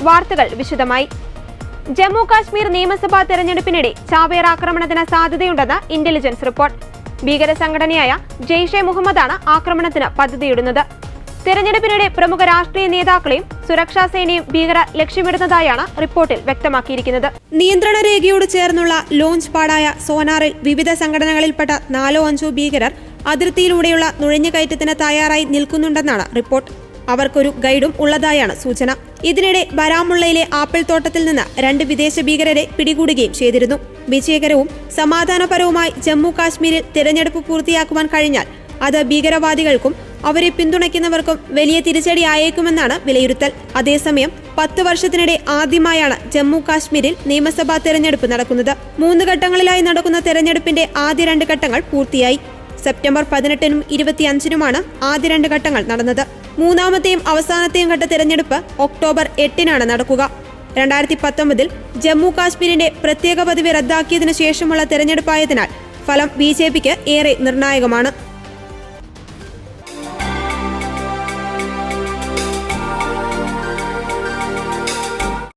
വാർത്തകൾ വിശദമായി. ജമ്മു കാശ്മീർ നിയമസഭാ തെരഞ്ഞെടുപ്പിനിടെ ചാവേർ ആക്രമണത്തിന് സാധ്യതയുണ്ടെന്ന് ഇന്റലിജൻസ് റിപ്പോർട്ട്. ഭീകര സംഘടനയായ ജെയ്ഷെ മുഹമ്മദാണ് ആക്രമണത്തിന് പദ്ധതിയിടുന്നത്. തെരഞ്ഞെടുപ്പിനിടെ പ്രമുഖ രാഷ്ട്രീയ നേതാക്കളെയും സുരക്ഷാ സേനയും ഭീകര ലക്ഷ്യമിടുന്നതായാണ് റിപ്പോർട്ടിൽ വ്യക്തമാക്കിയിരിക്കുന്നത്. നിയന്ത്രണ രേഖയോട് ചേർന്നുള്ള ലോഞ്ച് പാടായ സോനാറിൽ വിവിധ സംഘടനകളിൽപ്പെട്ട 4-5 ഭീകരർ അതിർത്തിയിലൂടെയുള്ള നുഴഞ്ഞുകയറ്റത്തിന് തയ്യാറായി നിൽക്കുന്നുണ്ടെന്നാണ് റിപ്പോർട്ട്. അവർക്കൊരു ഗൈഡും ഉള്ളതായാണ് സൂചന. ഇതിനിടെ ബരാമുള്ളയിലെ ആപ്പിൾ തോട്ടത്തിൽ നിന്ന് 2 വിദേശ ഭീകരരെ പിടികൂടുകയും ചെയ്തിരുന്നു. വിജയകരവും സമാധാനപരവുമായി ജമ്മു കാശ്മീരിൽ തിരഞ്ഞെടുപ്പ് പൂർത്തിയാക്കുവാൻ കഴിഞ്ഞാൽ അത് ഭീകരവാദികൾക്കും അവരെ പിന്തുണയ്ക്കുന്നവർക്കും വലിയ തിരിച്ചടിയായേക്കുമെന്നാണ് വിലയിരുത്തൽ. അതേസമയം 10 വർഷത്തിനിടെ ആദ്യമായാണ് ജമ്മു കാശ്മീരിൽ നിയമസഭാ തെരഞ്ഞെടുപ്പ് നടക്കുന്നത്. 3 ഘട്ടങ്ങളിലായി നടക്കുന്ന തെരഞ്ഞെടുപ്പിന്റെ ആദ്യ 2 ഘട്ടങ്ങൾ പൂർത്തിയായി. സെപ്റ്റംബർ 18-നും 25-നുമാണ് ആദ്യ 2 ഘട്ടങ്ങൾ നടന്നത്. മൂന്നാമത്തെയും അവസാനത്തെയും ഘട്ട തെരഞ്ഞെടുപ്പ് ഒക്ടോബർ 8-നാണ് നടക്കുക. 2019-ൽ ജമ്മു കാശ്മീരിന്റെ പ്രത്യേക പദവി റദ്ദാക്കിയതിനു ശേഷമുള്ള തെരഞ്ഞെടുപ്പായതിനാൽ ഫലം BJPക്ക് ഏറെ നിർണായകമാണ്.